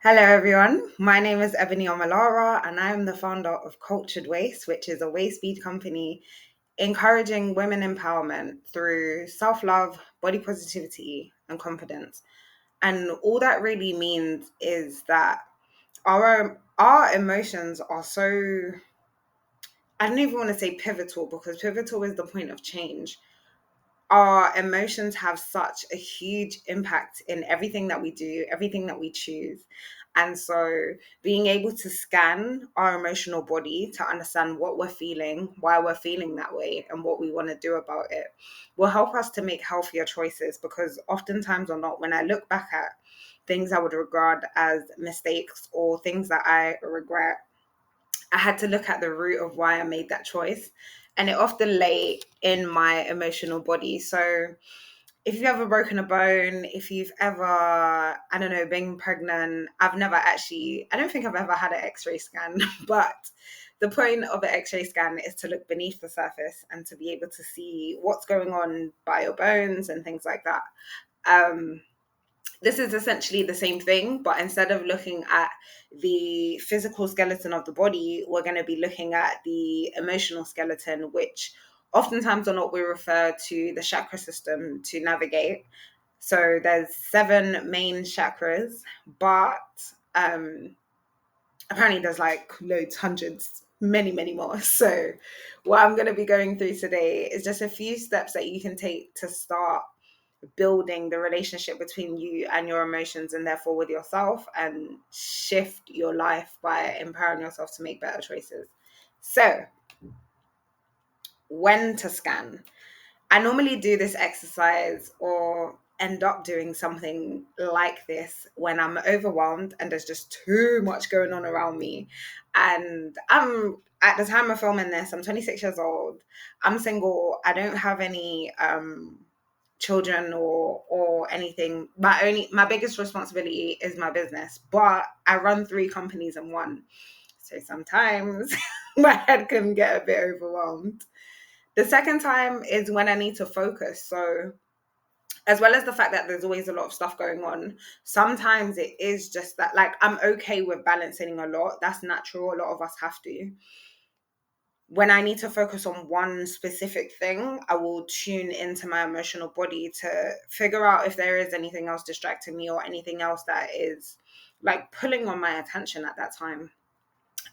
Hello, everyone. My name is Ebony Omolara, and I am the founder of Cultured Waste, which is a waste speed company encouraging women empowerment through self love, body positivity, and confidence. And all that really means is that our emotions are so, I don't even want to say pivotal, because pivotal is the point of change. Our emotions have such a huge impact in everything that we do, everything that we choose. And so being able to scan our emotional body to understand what we're feeling, why we're feeling that way, and what we want to do about it will help us to make healthier choices. Because oftentimes or not, when I look back at things I would regard as mistakes or things that I regret, I had to look at the root of why I made that choice. And it often lay in my emotional body. So if you've ever broken a bone, if you've ever, I don't know, been pregnant, I don't think I've ever had an x ray scan, but the point of an x ray scan is to look beneath the surface and to be able to see what's going on by your bones and things like that. Um, this is essentially the same thing, but instead of looking at the physical skeleton of the body, we're going to be looking at the emotional skeleton, which oftentimes or not we refer to the chakra system to navigate. So there's seven main chakras, but apparently there's like loads, hundreds, many more. So what I'm going to be going through today is just a few steps that you can take to start building the relationship between you and your emotions, and therefore with yourself, and shift your life by empowering yourself to make better choices. So, when to scan? I normally do this exercise or end up doing something like this when I'm overwhelmed and there's just too much going on around me. And I'm at the time of filming this, I'm 26 years old. I'm single. I don't have any children or anything. My biggest responsibility is my business, but I run three companies in one. So sometimes my head can get a bit overwhelmed. The second time is when I need to focus. So, as well as the fact that there's always a lot of stuff going on, sometimes it is just that, like, I'm okay with balancing a lot. That's natural. A lot of us have to. When I need to focus on one specific thing, I will tune into my emotional body to figure out if there is anything else distracting me or anything else that is like pulling on my attention at that time.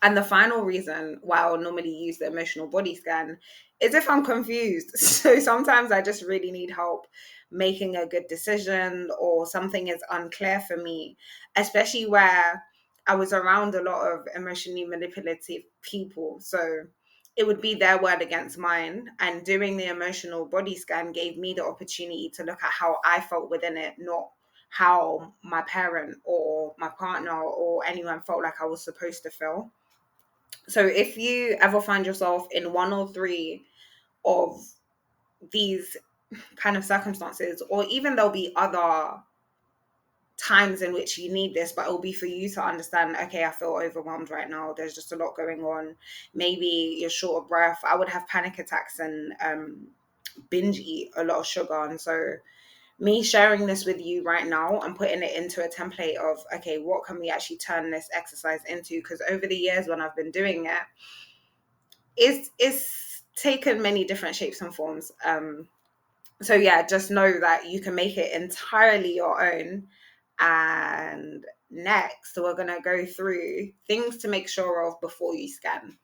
And the final reason why I'll normally use the emotional body scan is if I'm confused. So sometimes I just really need help making a good decision, or something is unclear for me, especially where I was around a lot of emotionally manipulative people. So it would be their word against mine. And doing the emotional body scan gave me the opportunity to look at how I felt within it, not how my parent or my partner or anyone felt like I was supposed to feel. So if you ever find yourself in one or three of these kind of circumstances, or even there'll be other times in which you need this, but it'll be for you to understand, okay, I feel overwhelmed right now. There's just a lot going on. Maybe you're short of breath. I would have panic attacks and binge eat a lot of sugar. And so me sharing this with you right now and putting it into a template of, okay, what can we actually turn this exercise into? Because over the years when I've been doing it, it's taken many different shapes and forms. So yeah, just know that you can make it entirely your own. And next, we're gonna go through things to make sure of before you scan.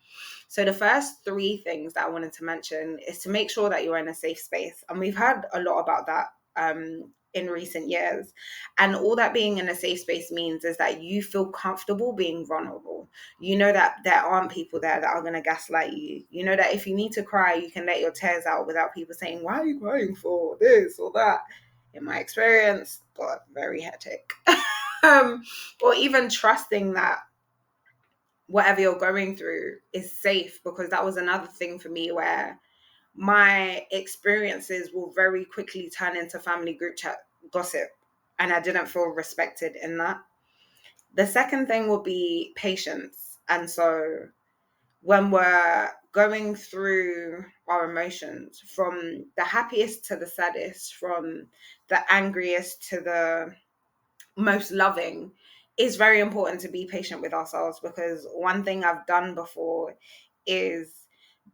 So the first three things that I wanted to mention is to make sure that you're in a safe space. And we've heard a lot about that in recent years. And all that being in a safe space means is that you feel comfortable being vulnerable. You know that there aren't people there that are going to gaslight you. You know that if you need to cry, you can let your tears out without people saying, why are you crying for this or that? In my experience, got very hectic. um, or even trusting that whatever you're going through is safe, because that was another thing for me where my experiences will very quickly turn into family group chat gossip, and I didn't feel respected in that. The second thing will be patience. And so when we're going through our emotions, from the happiest to the saddest, from the angriest to the most loving, it's very important to be patient with ourselves, because one thing I've done before is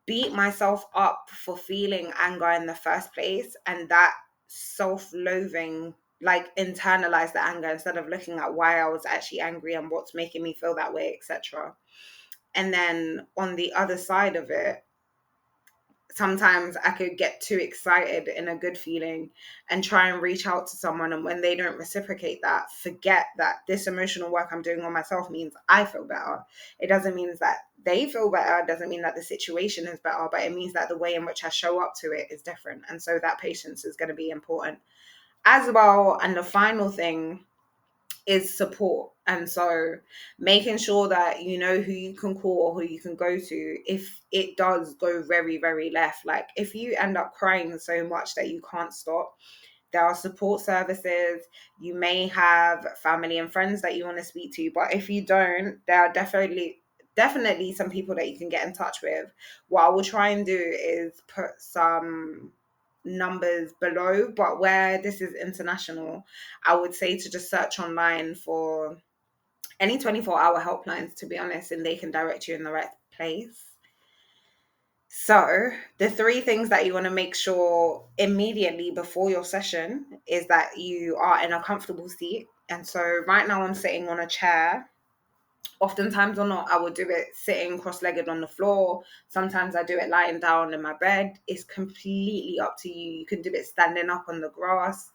beat myself up for feeling anger in the first place, and that self-loathing, like, internalize the anger instead of looking at why I was actually angry and what's making me feel that way, etc. And then on the other side of it, sometimes I could get too excited in a good feeling and try and reach out to someone. And when they don't reciprocate that, forget that this emotional work I'm doing on myself means I feel better. It doesn't mean that they feel better. It doesn't mean that the situation is better, but it means that the way in which I show up to it is different. And so that patience is going to be important as well. And the final thing is support. And so making sure that you know who you can call or who you can go to if it does go very, very left. Like, if you end up crying so much that you can't stop, there are support services. You may have family and friends that you want to speak to, but if you don't, there are definitely some people that you can get in touch with. What I will try and do is put some numbers below, but where this is international, I would say to just search online for any 24-hour helplines, to be honest, and they can direct you in the right place. So the three things that you want to make sure immediately before your session is that you are in a comfortable seat. And so right now I'm sitting on a chair. Oftentimes or not, I will do it sitting cross-legged on the floor. Sometimes I do it lying down in my bed. It's completely up to you. You can do it standing up on the grass.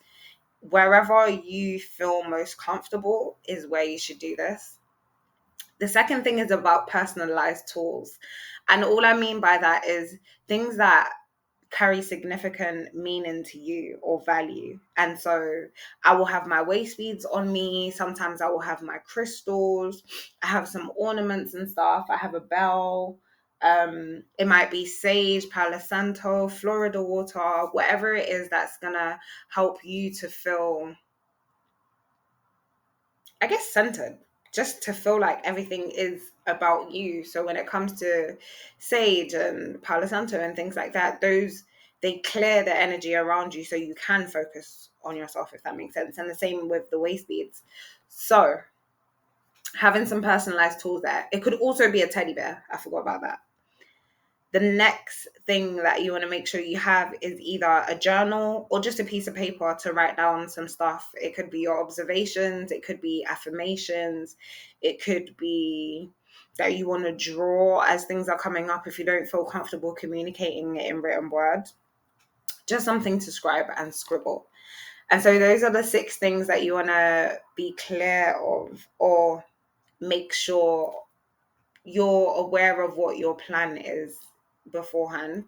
Wherever you feel most comfortable is where you should do this. The second thing is about personalized tools. And all I mean by that is things that carry significant meaning to you or value. And so I will have my waist beads on me. Sometimes I will have my crystals. I have some ornaments and stuff. I have a bell. It might be sage, Palo Santo, Florida water, whatever it is that's gonna help you to feel, I guess, centered, just to feel like everything is about you. So when it comes to sage and Palo Santo and things like that, those, they clear the energy around you so you can focus on yourself, if that makes sense. And the same with the waist beads. So having some personalized tools there. It could also be a teddy bear. I forgot about that. The next thing that you want to make sure you have is either a journal or just a piece of paper to write down some stuff. It could be your observations, it could be affirmations, it could be that you want to draw as things are coming up if you don't feel comfortable communicating it in written word. Just something to scribe and scribble. And so those are the 6 things that you want to be clear of, or make sure you're aware of what your plan is beforehand.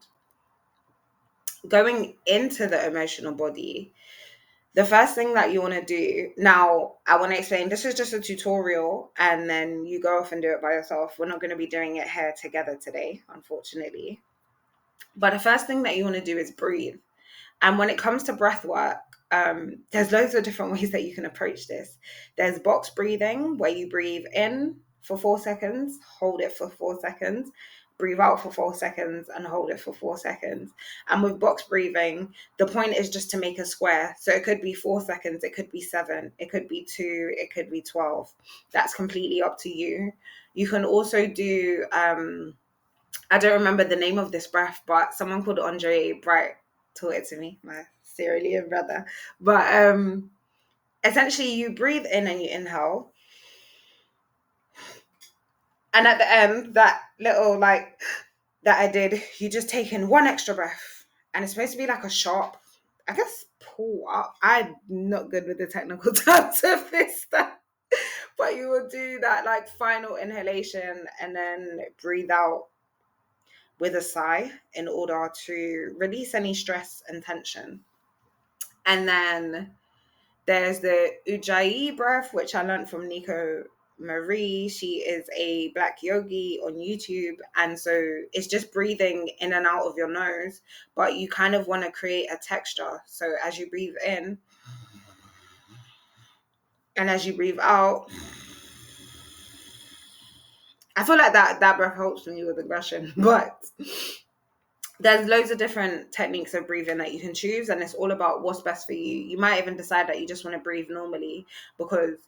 Going into the emotional body, the first thing that you want to do, now I want to explain, this is just a tutorial and then you go off and do it by yourself. We're not going to be doing it here together today, unfortunately. But the first thing that you want to do is breathe. And when it comes to breath work, there's loads of different ways that you can approach this. There's box breathing, where you breathe in for 4 seconds, hold it for 4 seconds, breathe out for 4 seconds, and hold it for 4 seconds. And with box breathing, the point is just to make a square. So it could be 4 seconds, it could be 7, it could be 2, it could be 12. That's completely up to you. You can also do, I don't remember the name of this breath, but someone called Andre Bright taught it to me, my Sierra Leone brother. But essentially you breathe in and you inhale. And at the end, that little like that I did, you just take in one extra breath. And it's supposed to be like a sharp, I guess, pull up. I'm not good with the technical terms of this stuff. But you will do that like final inhalation and then breathe out with a sigh in order to release any stress and tension. And then there's the Ujjayi breath, which I learned from Nico Marie. She is a black yogi on YouTube. And so it's just breathing in and out of your nose, but you kind of want to create a texture. So as you breathe in and as you breathe out, I feel like that breath helps me with aggression, but there's loads of different techniques of breathing that you can choose, and it's all about what's best for you. You might even decide that you just want to breathe normally, because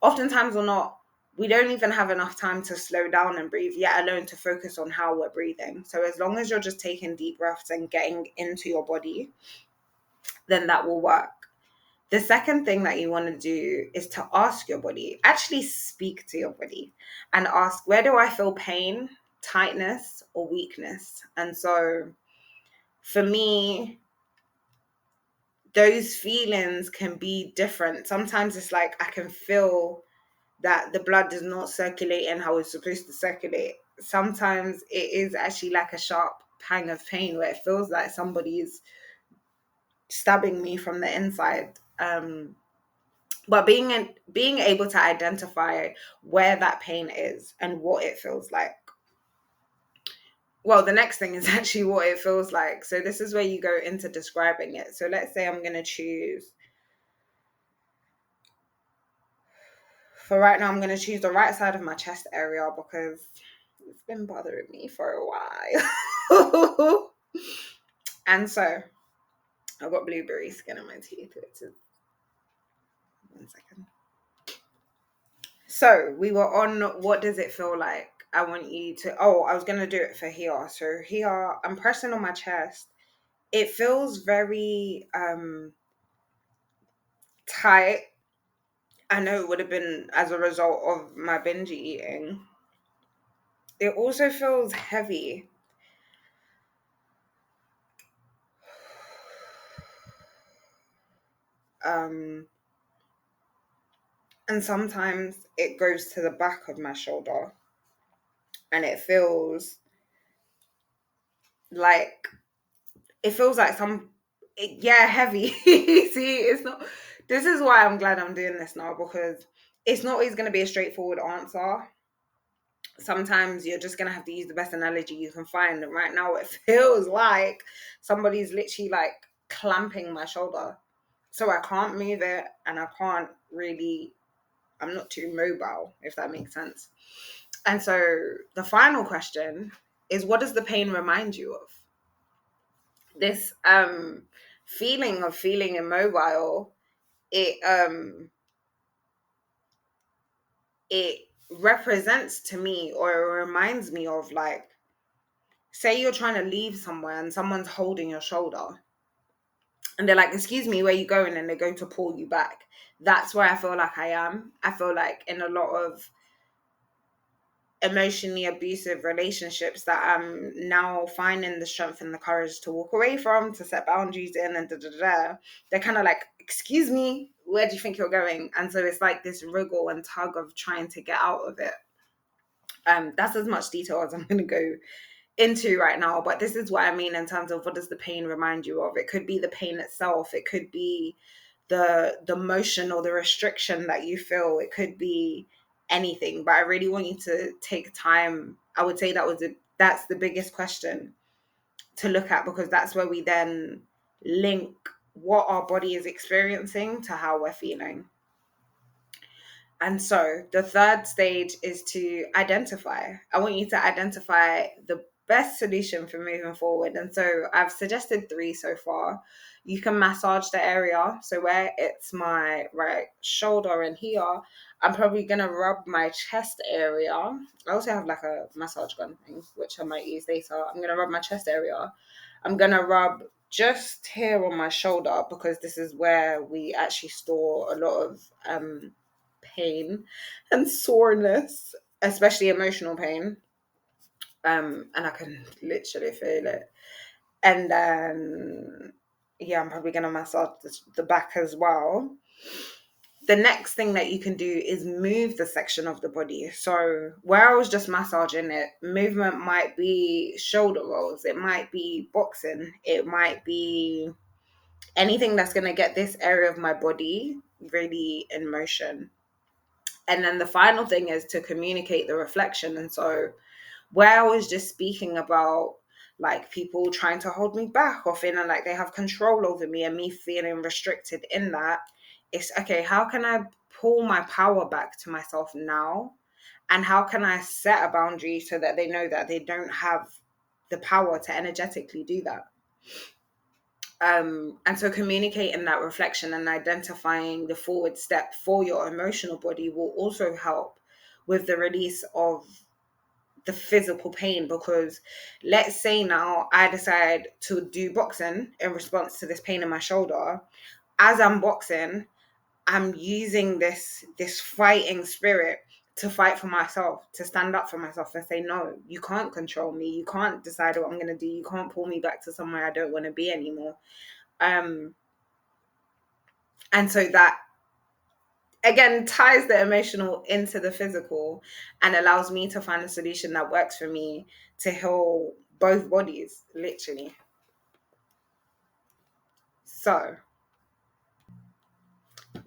oftentimes or not, we don't even have enough time to slow down and breathe, yet alone to focus on how we're breathing. So as long as you're just taking deep breaths and getting into your body, then that will work. The second thing that you want to do is to ask your body, actually speak to your body and ask, where do I feel pain, tightness, or weakness? And so for me, those feelings can be different. Sometimes it's like I can feel that the blood does not circulate and how it's supposed to circulate. Sometimes it is actually like a sharp pang of pain where it feels like somebody's stabbing me from the inside. But being able to identify where that pain is and what it feels like. Well, the next thing is actually what it feels like. So this is where you go into describing it. So let's say I'm going to choose, for right now, I'm going to choose the right side of my chest area because it's been bothering me for a while. And so I've got blueberry skin on my teeth. Which is, 1 second. So we were on what does it feel like? I want you to, oh, I was going to do it for here. So here, I'm pressing on my chest. It feels very tight. I know it would have been as a result of my binge eating. It also feels heavy. Um, and sometimes it goes to the back of my shoulder and like it feels like yeah, heavy. See, it's not, this is why I'm glad I'm doing this now, because it's not always going to be a straightforward answer. Sometimes you're just going to have to use the best analogy you can find, and right now it feels like somebody's literally like clamping my shoulder, so I can't move it and I can't really, I'm not too mobile, if that makes sense. And so the final question is, what does the pain remind you of? This feeling of feeling immobile, it it represents to me, or it reminds me of, like, say you're trying to leave somewhere and someone's holding your shoulder and they're like, excuse me, where you going? And they're going to pull you back. That's where I feel like I am. I feel like in a lot of emotionally abusive relationships that I'm now finding the strength and the courage to walk away from, to set boundaries in, and they're kind of like, excuse me, where do you think you're going? And so it's like this wriggle and tug of trying to get out of it. That's as much detail as I'm going to go into right now, but this is what I mean in terms of what does the pain remind you of. It could be the pain itself, it could be the motion or the restriction that you feel, it could be anything. But I really want you to take time. I would say that's the biggest question to look at, because that's where we then link what our body is experiencing to how we're feeling. And so the third stage is to identify. I want you to identify the best solution for moving forward. And so I've suggested 3 so far. You can massage the area. So where it's my right shoulder and here, I'm probably going to rub my chest area. I also have like a massage gun thing, which I might use later. I'm going to rub my chest area. I'm going to rub just here on my shoulder, because this is where we actually store a lot of pain and soreness, especially emotional pain. And I can literally feel it. And then, yeah, I'm probably going to massage the back as well. The next thing that you can do is move the section of the body. So where I was just massaging it, movement might be shoulder rolls, it might be boxing, it might be anything that's going to get this area of my body really in motion. And then the final thing is to communicate the reflection. And so where I was just speaking about like people trying to hold me back or feeling like they have control over me and me feeling restricted in that, it's okay, how can I pull my power back to myself now? And how can I set a boundary so that they know that they don't have the power to energetically do that? And so communicating that reflection and identifying the forward step for your emotional body will also help with the release of the physical pain. Because let's say now I decide to do boxing in response to this pain in my shoulder. As I'm boxing, I'm using this fighting spirit to fight for myself, to stand up for myself and say, no, you can't control me. You can't decide what I'm going to do. You can't pull me back to somewhere I don't want to be anymore. Um, and so that again ties the emotional into the physical and allows me to find a solution that works for me to heal both bodies, literally. So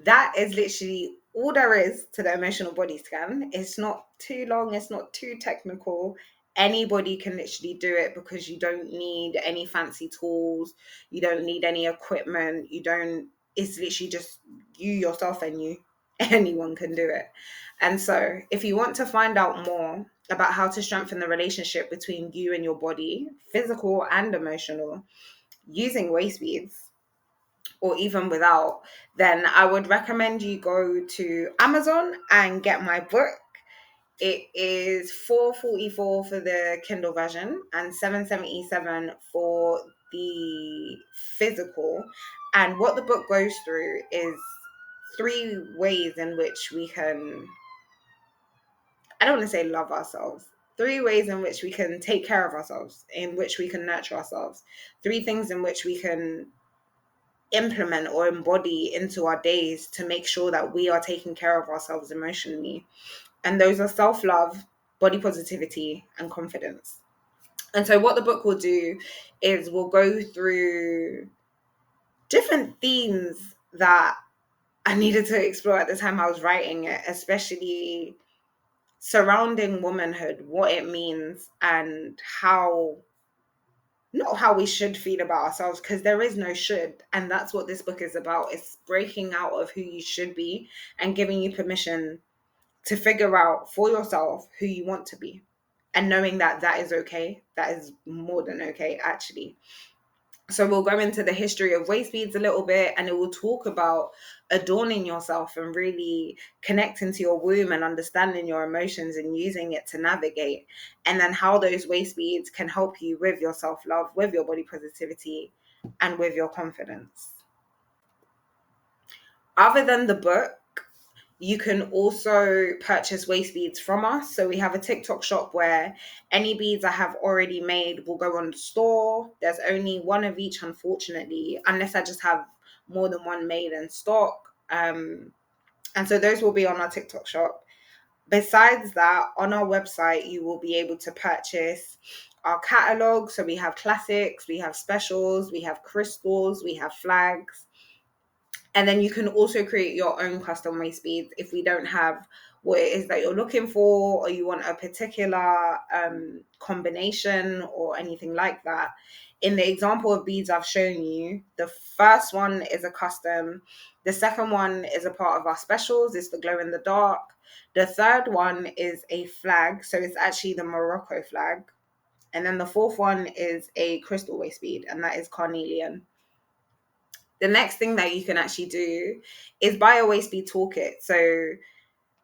that is literally all there is to the emotional body scan. It's not too long, it's not too technical. Anybody can literally do it because you don't need any fancy tools, you don't need any equipment, you don't, it's literally just you, yourself, and you. Anyone can do it. And so, if you want to find out more about how to strengthen the relationship between you and your body, physical and emotional, using waist beads, or even without, then I would recommend you go to Amazon and get my book. It is $4.44 for the Kindle version and $7.77 for the physical. And what the book goes through is 3 ways in which we can, I don't want to say love ourselves, 3 ways in which we can take care of ourselves, in which we can nurture ourselves, 3 things in which we can implement or embody into our days to make sure that we are taking care of ourselves emotionally. And those are self-love, body positivity, and confidence. And so what the book will do is we'll go through different themes that I needed to explore at the time I was writing it, especially surrounding womanhood, what it means, and how, not how we should feel about ourselves, because there is no should. And that's what this book is about. It's breaking out of who you should be and giving you permission to figure out for yourself who you want to be, and knowing that that is okay. That is more than okay, actually. So we'll go into the history of waist beads a little bit, and it will talk about adorning yourself and really connecting to your womb and understanding your emotions and using it to navigate. And then how those waist beads can help you with your self-love, with your body positivity, and with your confidence. Other than the book, you can also purchase waist beads from us. So we have a TikTok shop where any beads I have already made will go on the store. There's only one of each, unfortunately, unless I just have more than one made in stock. And so those will be on our TikTok shop. Besides that, on our website, you will be able to purchase our catalog. So we have classics, we have specials, we have crystals, we have flags. And then you can also create your own custom waist beads if we don't have what it is that you're looking for, or you want a particular combination or anything like that. In the example of beads I've shown you, the first one is a custom. The second one is a part of our specials. It's the glow in the dark. The third one is a flag. So it's actually the Morocco flag. And then the fourth one is a crystal waist bead, and that is carnelian. The next thing that you can actually do is buy a waist bead toolkit. So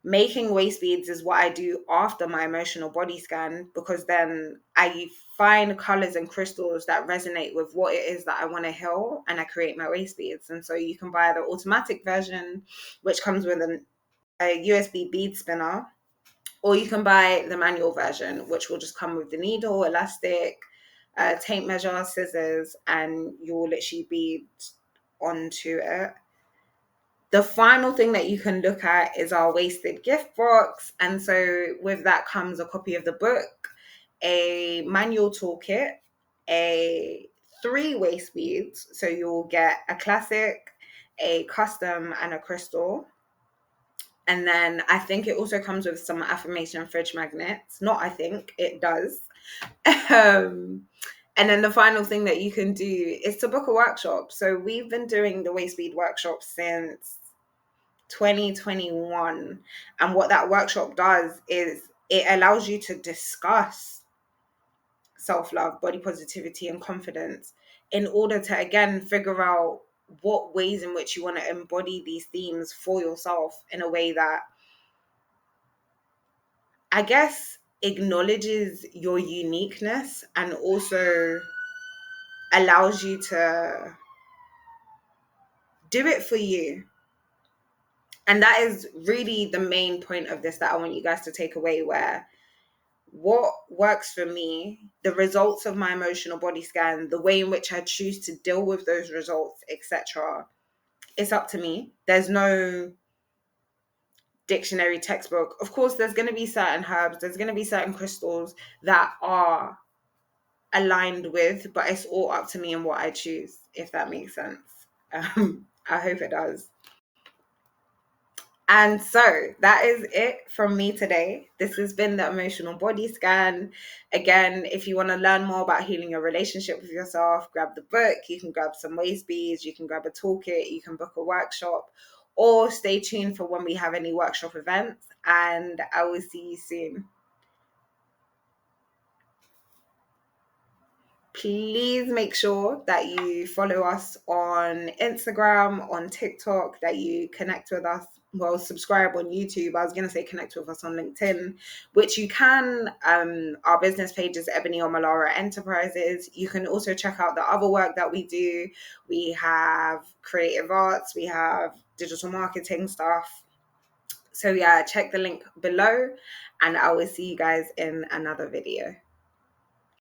making waist beads is what I do after my emotional body scan, because then I find colors and crystals that resonate with what it is that I want to heal, and I create my waist beads. And so you can buy the automatic version, which comes with a USB bead spinner, or you can buy the manual version, which will just come with the needle, elastic, tape measure, scissors, and you'll literally bead onto it. The final thing that you can look at is our wasted gift box. And so with that comes a copy of the book, a manual toolkit, a 3 waist beads. So you'll get a classic, a custom, and a crystal. And then I think it also comes with some affirmation fridge magnets. Not I think, it does. um, and then the final thing that you can do is to book a workshop. So we've been doing the waist bead workshop since 2021. And what that workshop does is it allows you to discuss self-love, body positivity, and confidence in order to, again, figure out what ways in which you want to embody these themes for yourself in a way that, I guess, acknowledges your uniqueness and also allows you to do it for you. And that is really the main point of this that I want you guys to take away, where what works for me, the results of my emotional body scan, the way in which I choose to deal with those results, etc., it's up to me. There's no dictionary textbook. Of course, there's going to be certain herbs, there's going to be certain crystals that are aligned with, but it's all up to me and what I choose, if that makes sense. I hope it does. And so that is it from me today. This has been the emotional body scan. Again, if you want to learn more about healing your relationship with yourself, grab the book. You can grab some waist beads. You can grab a toolkit. You can book a workshop, or stay tuned for when we have any workshop events. And I will see you soon. Please make sure that you follow us on Instagram, on TikTok, that you connect with us. Well, subscribe on YouTube. I was going to say connect with us on LinkedIn, which you can. Our business page is Ebony Omolara Enterprises. You can also check out the other work that we do. We have creative arts, we have digital marketing stuff. So yeah, check the link below, and I will see you guys in another video.